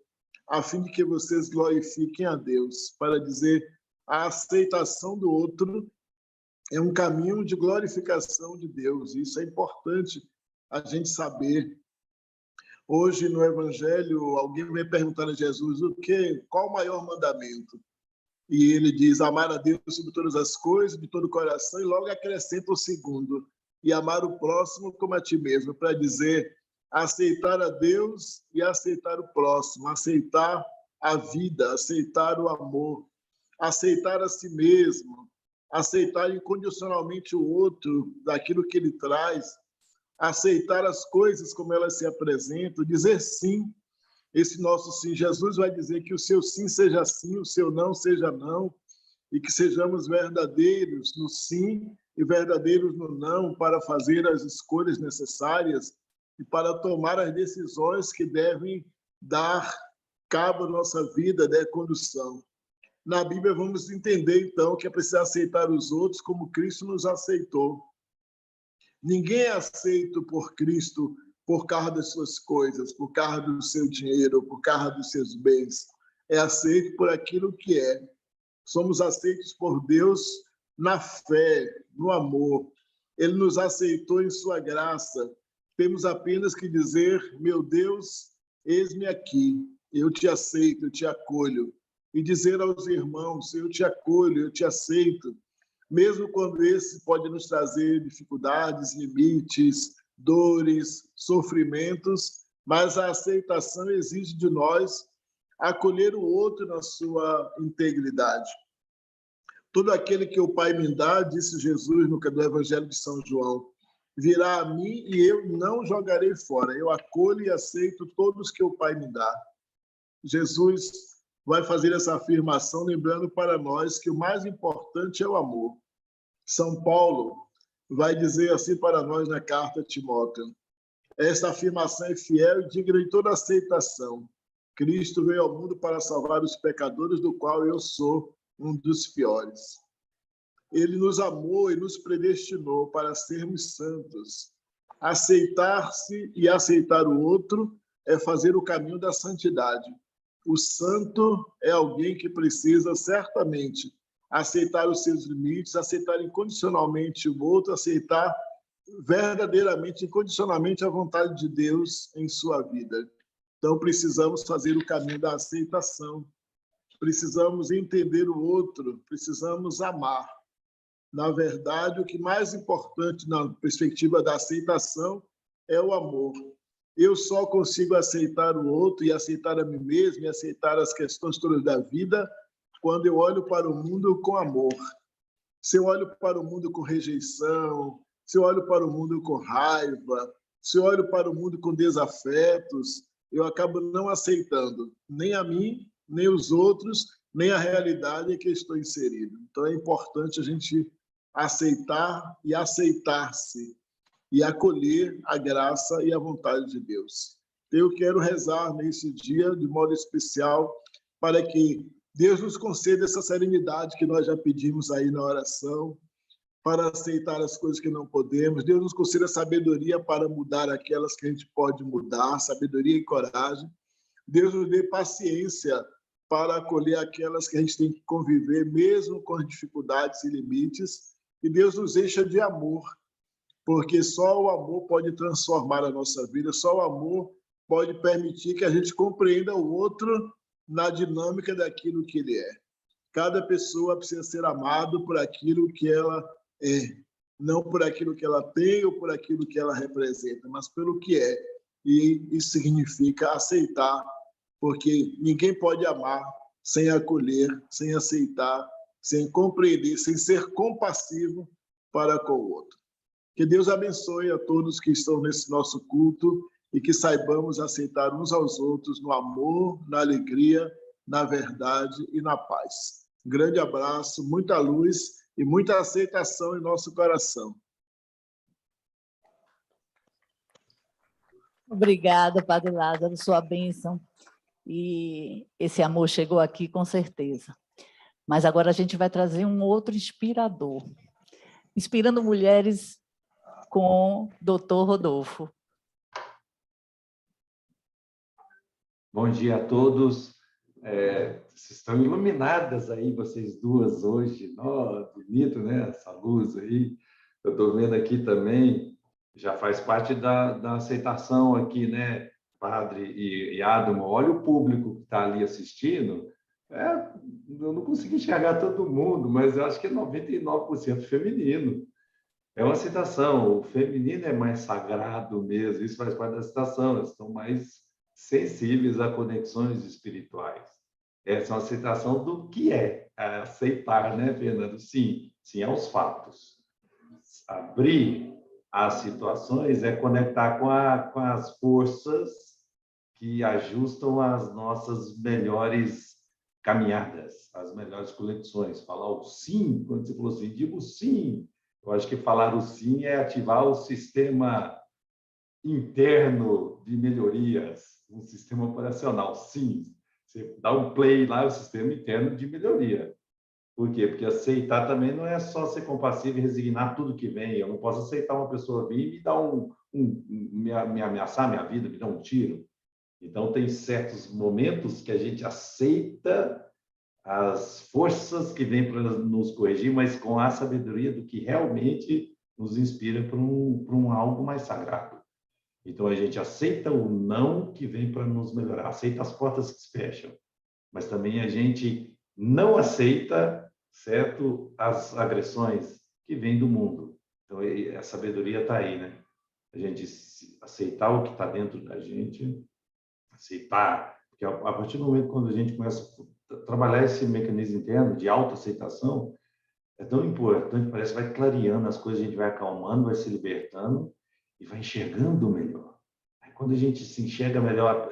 a fim de que vocês glorifiquem a Deus. Para dizer, a aceitação do outro é um caminho de glorificação de Deus. Isso é importante a gente saber. Hoje, no Evangelho, alguém vai perguntar a Jesus qual o maior mandamento? E ele diz: amar a Deus sobre todas as coisas, de todo o coração, e logo acrescenta o segundo: e amar o próximo como a ti mesmo, para dizer aceitar a Deus e aceitar o próximo, aceitar a vida, aceitar o amor, aceitar a si mesmo, aceitar incondicionalmente o outro, daquilo que ele traz, aceitar as coisas como elas se apresentam, dizer sim. Esse nosso sim, Jesus vai dizer que o seu sim seja sim, o seu não seja não, e que sejamos verdadeiros no sim e verdadeiros no não, para fazer as escolhas necessárias e para tomar as decisões que devem dar cabo à nossa vida, da condução. Na Bíblia vamos entender, então, que é preciso aceitar os outros como Cristo nos aceitou. Ninguém é aceito por Cristo por causa das suas coisas, por causa do seu dinheiro, por causa dos seus bens. É aceito por aquilo que é. Somos aceitos por Deus na fé, no amor. Ele nos aceitou em sua graça. Temos apenas que dizer: meu Deus, eis-me aqui. Eu te aceito, eu te acolho. E dizer aos irmãos: eu te acolho, eu te aceito. Mesmo quando esse pode nos trazer dificuldades, limites, dores, sofrimentos, mas a aceitação exige de nós acolher o outro na sua integridade. Todo aquele que o Pai me dá, disse Jesus no Evangelho de São João, virá a mim e eu não jogarei fora. Eu acolho e aceito todos que o Pai me dá. Jesus vai fazer essa afirmação, lembrando para nós que o mais importante é o amor. São Paulo vai dizer assim para nós na carta a Timóteo: esta afirmação é fiel e digna de toda aceitação. Cristo veio ao mundo para salvar os pecadores, do qual eu sou um dos piores. Ele nos amou e nos predestinou para sermos santos. Aceitar-se e aceitar o outro é fazer o caminho da santidade. O santo é alguém que precisa certamente aceitar os seus limites, aceitar incondicionalmente o outro, aceitar verdadeiramente, incondicionalmente a vontade de Deus em sua vida. Então, precisamos fazer o caminho da aceitação, precisamos entender o outro, precisamos amar. Na verdade, o que mais importante na perspectiva da aceitação é o amor. Eu só consigo aceitar o outro e aceitar a mim mesmo e aceitar as questões todas da vida quando eu olho para o mundo com amor. Se eu olho para o mundo com rejeição, se eu olho para o mundo com raiva, se eu olho para o mundo com desafetos, eu acabo não aceitando nem a mim, nem os outros, nem a realidade em que estou inserido. Então é importante a gente aceitar e aceitar-se e acolher a graça e a vontade de Deus. Eu quero rezar nesse dia de modo especial para que Deus nos conceda essa serenidade que nós já pedimos aí na oração, para aceitar as coisas que não podemos. Deus nos conceda sabedoria para mudar aquelas que a gente pode mudar, sabedoria e coragem. Deus nos dê paciência para acolher aquelas que a gente tem que conviver, mesmo com as dificuldades e limites. E Deus nos encha de amor, porque só o amor pode transformar a nossa vida, só o amor pode permitir que a gente compreenda o outro na dinâmica daquilo que ele é. Cada pessoa precisa ser amado por aquilo que ela é, não por aquilo que ela tem ou por aquilo que ela representa, mas pelo que é. E isso significa aceitar, porque ninguém pode amar sem acolher, sem aceitar, sem compreender, sem ser compassivo para com o outro. Que Deus abençoe a todos que estão nesse nosso culto e que saibamos aceitar uns aos outros no amor, na alegria, na verdade e na paz. Um grande abraço, muita luz e muita aceitação em nosso coração. Obrigada, Padre Lázaro, sua bênção. E esse amor chegou aqui com certeza. Mas agora a gente vai trazer um outro inspirador, inspirando mulheres com Dr. Rodolfo. Bom dia a todos. Vocês estão iluminadas aí, vocês duas hoje. Bonito, né? Essa luz aí. Eu estou vendo aqui também, já faz parte da aceitação aqui, né? Padre e Adamo, olha o público que está ali assistindo. Eu não consegui enxergar todo mundo, mas eu acho que é 99% feminino. É uma aceitação. O feminino é mais sagrado mesmo, isso faz parte da aceitação. Eles estão mais sensíveis a conexões espirituais. Essa é uma aceitação do que é aceitar, né, Fernando? Sim aos fatos. Abrir as situações é conectar com as forças que ajustam as nossas melhores caminhadas, as melhores conexões. Falar o sim, quando você falou assim, digo sim. Eu acho que falar o sim é ativar o sistema interno de melhorias, um sistema operacional. Sim, você dá um play lá, é o sistema interno de melhoria. Por quê? Porque aceitar também não é só ser compassivo e resignar tudo que vem. Eu não posso aceitar uma pessoa vir e me dar me ameaçar minha vida, me dar um tiro. Então, tem certos momentos que a gente aceita as forças que vêm para nos corrigir, mas com a sabedoria do que realmente nos inspira para um algo mais sagrado. Então, a gente aceita o não que vem para nos melhorar, aceita as portas que se fecham, mas também a gente não aceita, certo, as agressões que vêm do mundo. Então, a sabedoria está aí, né? A gente aceitar o que está dentro da gente, aceitar, porque a partir do momento quando a gente começa a trabalhar esse mecanismo interno de autoaceitação, é tão importante, parece que vai clareando as coisas, a gente vai acalmando, vai se libertando e vai enxergando melhor. Aí, quando a gente se enxerga melhor,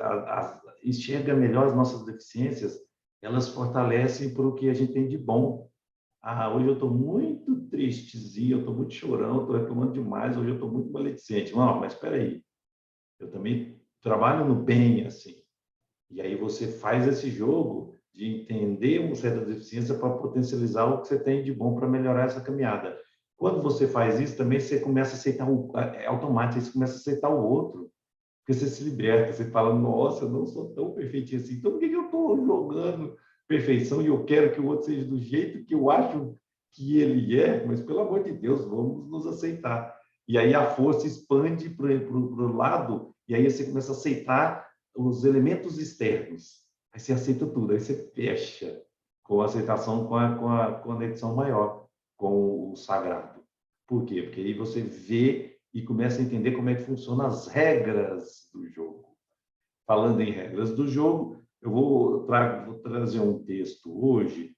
enxerga melhor as nossas deficiências, elas fortalecem para o que a gente tem de bom. Hoje eu estou muito tristezinho, eu estou muito chorão, estou reclamando demais, hoje eu estou muito maledicente. Não, mas espera aí, eu também trabalho no bem, assim. E aí você faz esse jogo de entender uma certa deficiência para potencializar o que você tem de bom para melhorar essa caminhada. Quando você faz isso, também você começa a aceitar, é automático, você começa a aceitar o outro, porque você se liberta, você fala, nossa, eu não sou tão perfeitinho assim, então por que eu estou jogando perfeição e eu quero que o outro seja do jeito que eu acho que ele é? Mas, pelo amor de Deus, vamos nos aceitar. E aí a força expande para o lado, e aí você começa a aceitar os elementos externos. Aí você aceita tudo, aí você fecha com a aceitação, com a conexão maior com o sagrado. Por quê? Porque aí você vê e começa a entender como é que funcionam as regras do jogo. Falando em regras do jogo, eu vou trazer um texto hoje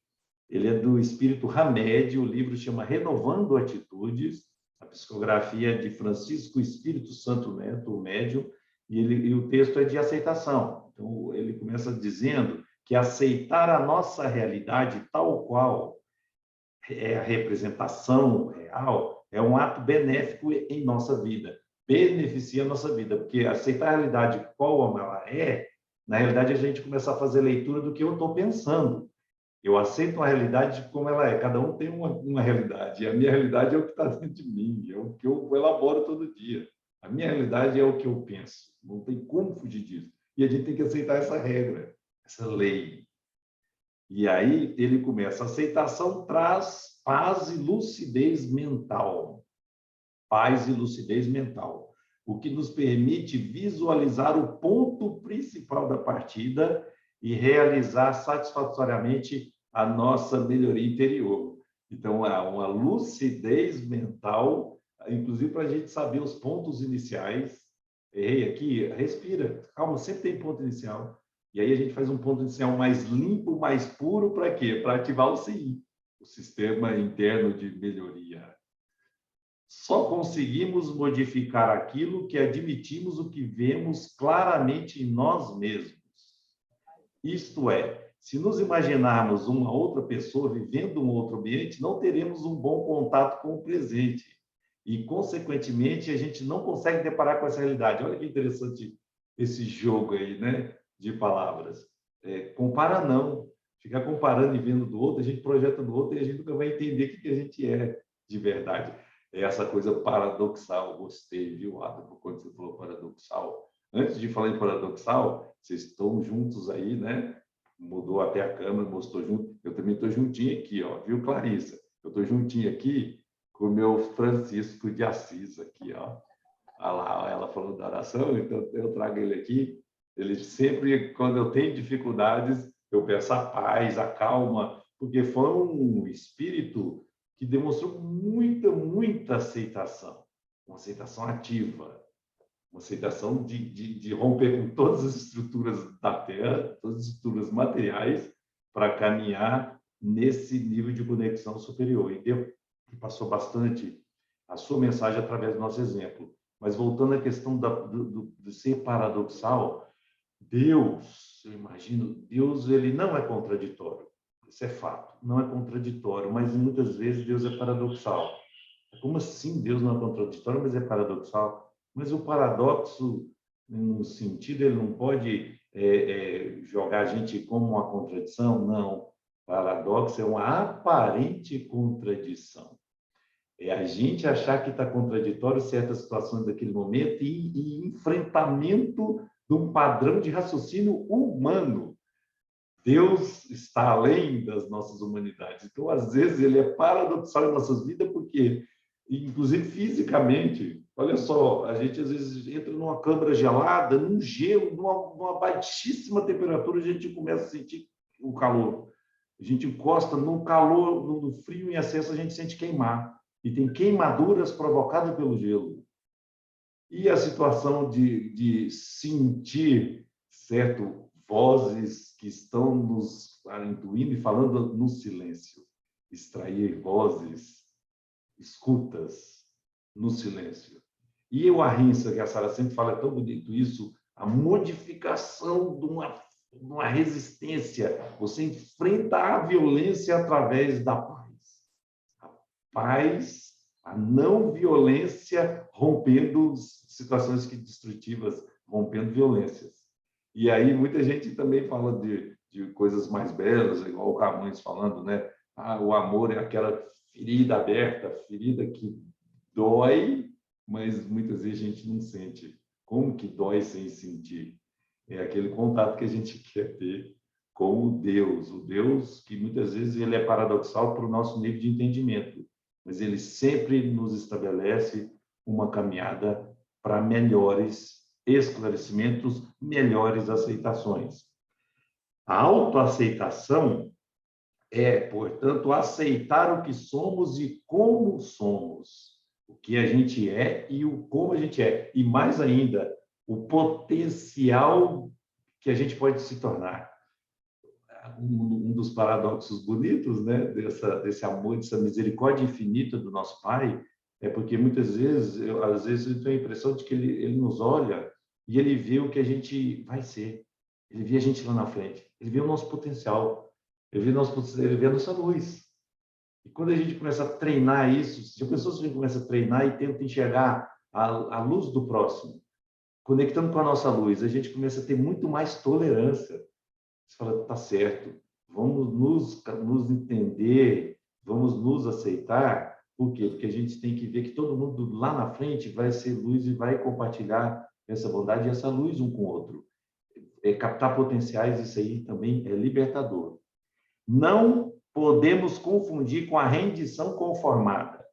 Ele é do espírito Hamed, o livro chama Renovando Atitudes, a psicografia de Francisco Espírito Santo Neto, o médium, e o texto é de aceitação. Então, ele começa dizendo que aceitar a nossa realidade tal qual é a representação real é um ato benéfico em nossa vida, beneficia a nossa vida, porque aceitar a realidade qual ela é, na realidade, a gente começa a fazer leitura do que eu estou pensando. Eu aceito a realidade como ela é. Cada um tem uma realidade. E a minha realidade é o que está dentro de mim, é o que eu elaboro todo dia. A minha realidade é o que eu penso. Não tem como fugir disso. E a gente tem que aceitar essa regra, essa lei. E aí ele começa. A aceitação traz paz e lucidez mental. Paz e lucidez mental. O que nos permite visualizar o ponto principal da partida e realizar satisfatoriamente a nossa melhoria interior. Então, há uma lucidez mental, inclusive para a gente saber os pontos iniciais. Errei aqui, respira, calma, sempre tem ponto inicial. E aí a gente faz um ponto inicial mais limpo, mais puro, para quê? Para ativar o CI, o Sistema Interno de Melhoria. Só conseguimos modificar aquilo que admitimos o que vemos claramente em nós mesmos. Isto é, se nos imaginarmos uma outra pessoa vivendo um outro ambiente, não teremos um bom contato com o presente. E, consequentemente, a gente não consegue deparar com essa realidade. Olha que interessante esse jogo aí, né, de palavras. Compara não. Ficar comparando e vendo do outro, a gente projeta do outro e a gente nunca vai entender o que a gente é de verdade. É essa coisa paradoxal. Gostei, viu, Adam, quando você falou paradoxal. Antes de falar em paradoxal, vocês estão juntos aí, né? Mudou até a câmera, mostrou junto. Eu também estou juntinho aqui, ó, viu, Clarissa? Eu estou juntinho aqui com o meu Francisco de Assis aqui, ó. Olha lá, ela falou da oração, então eu trago ele aqui. Ele sempre, quando eu tenho dificuldades, eu peço a paz, a calma, porque foi um espírito que demonstrou muita aceitação, uma aceitação ativa, uma aceitação de romper com todas as estruturas da Terra, todas as estruturas materiais, para caminhar nesse nível de conexão superior. E passou bastante a sua mensagem através do nosso exemplo. Mas voltando à questão do ser paradoxal, Deus, eu imagino, Deus ele não é contraditório. Isso é fato, não é contraditório, mas muitas vezes Deus é paradoxal. Como assim Deus não é contraditório, mas é paradoxal? Mas o paradoxo, no sentido, ele não pode jogar a gente como uma contradição, não. Paradoxo é uma aparente contradição. É a gente achar que está contraditório certas situações daquele momento e enfrentamento de um padrão de raciocínio humano. Deus está além das nossas humanidades. Então, às vezes, ele é paradoxal em nossas vidas, porque, inclusive fisicamente, olha só, a gente às vezes entra numa câmara gelada, num gelo, numa baixíssima temperatura, a gente começa a sentir o calor. A gente encosta no calor, no frio em excesso, a gente sente queimar. E tem queimaduras provocadas pelo gelo. E a situação de sentir, certo, vozes que estão nos intuindo e falando no silêncio. Extrair vozes, escutas no silêncio. E o Ahimsa, que a Sara sempre fala, é tão bonito isso, a modificação de uma resistência. Você enfrenta a violência através da paz. A paz, a não violência, rompendo situações destrutivas, rompendo violências. E aí muita gente também fala de coisas mais belas, igual o Camões falando, né? O amor é aquela ferida aberta, ferida que dói, mas muitas vezes a gente não sente. Como que dói sem sentir? É aquele contato que a gente quer ter com o Deus que muitas vezes ele é paradoxal para o nosso nível de entendimento, mas ele sempre nos estabelece uma caminhada para melhores esclarecimentos, melhores aceitações. A autoaceitação é, portanto, aceitar o que somos e como somos, o que a gente é e o como a gente é, e mais ainda, o potencial que a gente pode se tornar. um dos paradoxos bonitos, né, desse amor, dessa misericórdia infinita do nosso Pai, é porque muitas vezes, às vezes eu tenho a impressão de que ele nos olha e ele vê o que a gente vai ser. Ele vê a gente lá na frente, ele vê o nosso potencial, ele vê a nossa luz. E quando a gente começa a treinar isso, se a pessoa começa a treinar e tenta enxergar a luz do próximo, conectando com a nossa luz, a gente começa a ter muito mais tolerância. Você fala, tá certo, vamos nos entender, vamos nos aceitar. Por quê? Porque a gente tem que ver que todo mundo lá na frente vai ser luz e vai compartilhar essa bondade e essa luz um com o outro. Captar potenciais, isso aí também é libertador. Não podemos confundir com a rendição conformada.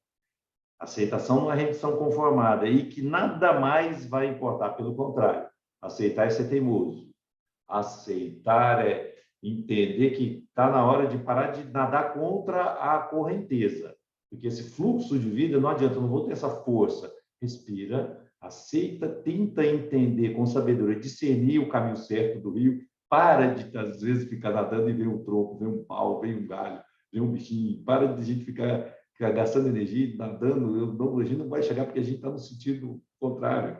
Aceitação não é rendição conformada, e que nada mais vai importar, pelo contrário. Aceitar é ser teimoso. Aceitar é entender que está na hora de parar de nadar contra a correnteza. Porque esse fluxo de vida, não adianta, eu não vou ter essa força. Respira, aceita, tenta entender com sabedoria, discernir o caminho certo do rio. Para de, às vezes, ficar nadando e ver um tronco, ver um pau, ver um galho, ver um bichinho. Para de a gente ficar gastando energia, nadando. A gente não vai chegar porque a gente está no sentido contrário.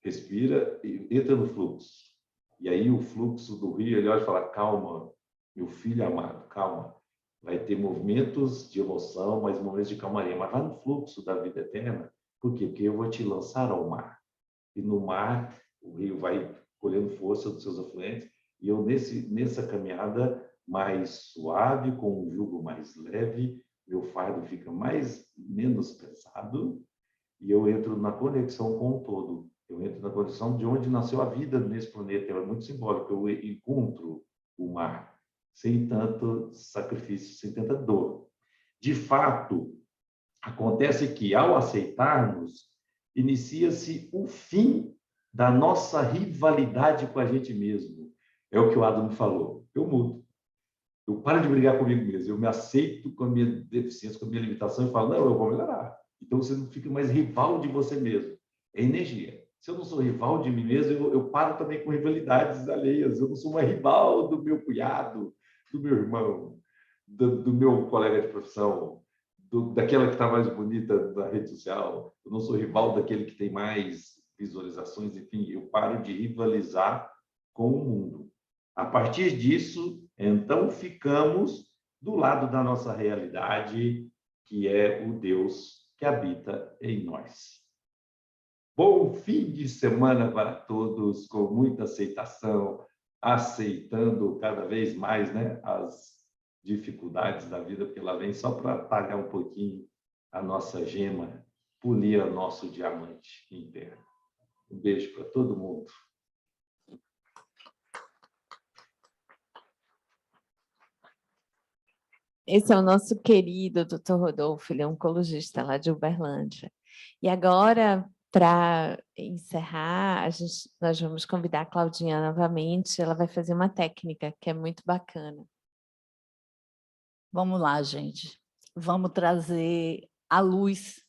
Respira e entra no fluxo. E aí o fluxo do rio, ele olha e fala, calma, meu filho amado, calma. Vai ter movimentos de emoção, mas momentos de calmaria. Mas vai no fluxo da vida eterna. Por quê? Porque eu vou te lançar ao mar. E no mar, o rio vai colhendo força dos seus afluentes. E eu, nessa caminhada mais suave, com um jugo mais leve, meu fardo fica menos pesado. E eu entro na conexão com o todo. Eu entro na conexão de onde nasceu a vida nesse planeta. É muito simbólico. Eu encontro o mar sem tanto sacrifício, sem tanta dor. De fato, acontece que, ao aceitarmos, inicia-se o fim da nossa rivalidade com a gente mesmo. É o que o Adam falou. Eu mudo. Eu paro de brigar comigo mesmo. Eu me aceito com a minha deficiência, com a minha limitação e falo, não, eu vou melhorar. Então, você não fica mais rival de você mesmo. É energia. Se eu não sou rival de mim mesmo, eu paro também com rivalidades alheias. Eu não sou mais rival do meu cunhado, do meu irmão, do meu colega de profissão, daquela que está mais bonita da rede social. Eu não sou rival daquele que tem mais visualizações. Enfim, eu paro de rivalizar com o mundo. A partir disso, então, ficamos do lado da nossa realidade, que é o Deus que habita em nós. Bom fim de semana para todos, com muita aceitação, aceitando cada vez mais, né, as dificuldades da vida, porque ela vem só para talhar um pouquinho a nossa gema, polir o nosso diamante interno. Um beijo para todo mundo. Esse é o nosso querido Dr. Rodolfo, ele é oncologista lá de Uberlândia. E agora, para encerrar, nós vamos convidar a Claudinha novamente, ela vai fazer uma técnica que é muito bacana. Vamos lá, gente. Vamos trazer a luz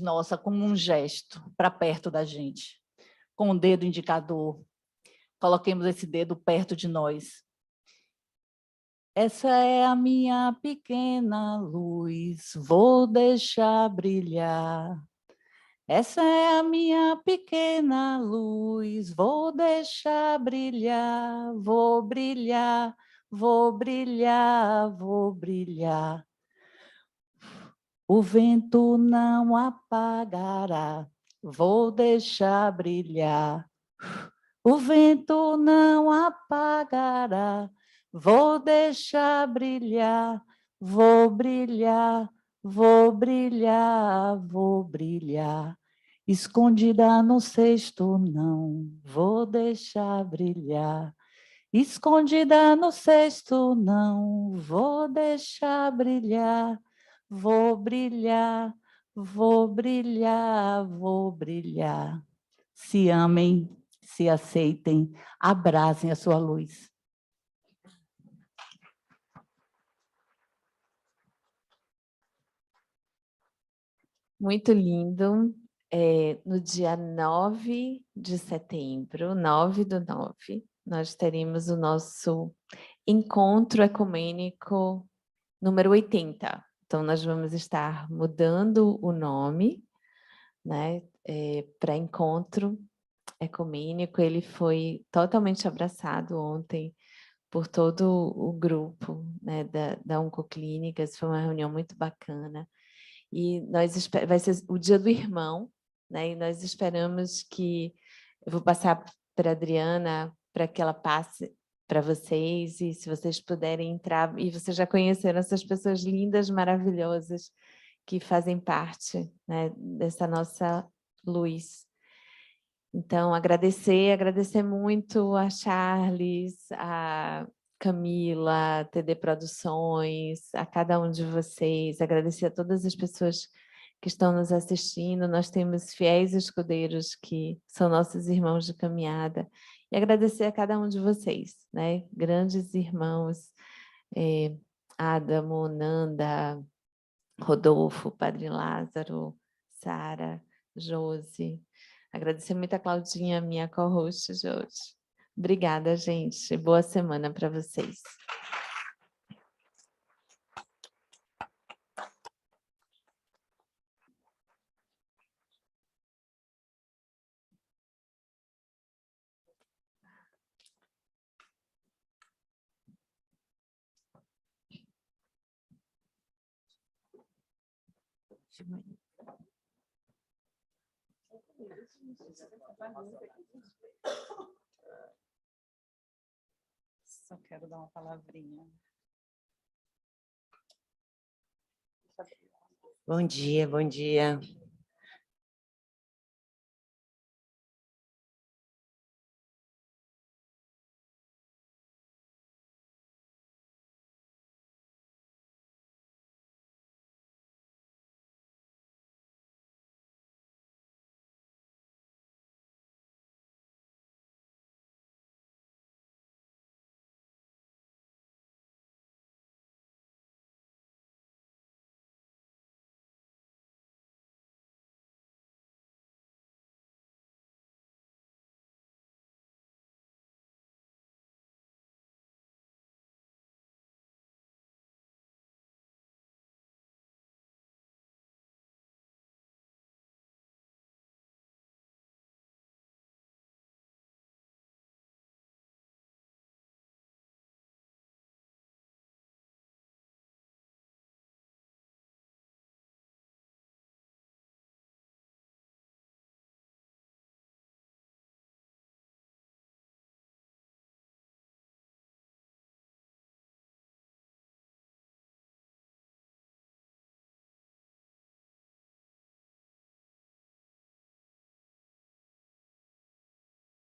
nossa como um gesto para perto da gente, com o dedo indicador. Coloquemos esse dedo perto de nós. Essa é a minha pequena luz, vou deixar brilhar. Essa é a minha pequena luz, vou deixar brilhar, vou brilhar, vou brilhar, vou brilhar. O vento não apagará, vou deixar brilhar. O vento não apagará, vou deixar brilhar, vou brilhar, vou brilhar, vou brilhar. Escondida no cesto não, vou deixar brilhar. Escondida no cesto não, vou deixar brilhar. Vou brilhar, vou brilhar, vou brilhar. Se amem, se aceitem, abracem a sua luz. Muito lindo. No dia 9 de setembro, 9/9, nós teremos o nosso Encontro Ecumênico número 80. Então, nós vamos estar mudando o nome, né, para Encontro Ecumênico. Ele foi totalmente abraçado ontem por todo o grupo, né, da Oncoclínicas. Foi uma reunião muito bacana. E vai ser o Dia do Irmão, né, e nós esperamos que... Eu vou passar para a Adriana para que ela passe para vocês, e se vocês puderem entrar, e vocês já conheceram essas pessoas lindas, maravilhosas, que fazem parte, né, dessa nossa luz. Então, agradecer muito a Charles, a Camila, a TD Produções, a cada um de vocês, agradecer a todas as pessoas que estão nos assistindo. Nós temos fiéis escudeiros que são nossos irmãos de caminhada, e agradecer a cada um de vocês, né? Grandes irmãos, Adamo, Nanda, Rodolfo, Padre Lázaro, Sara, Josi. Agradecer muito a Claudinha, minha co-host de hoje. Obrigada, gente. Boa semana para vocês. Só quero dar uma palavrinha. Bom dia, bom dia.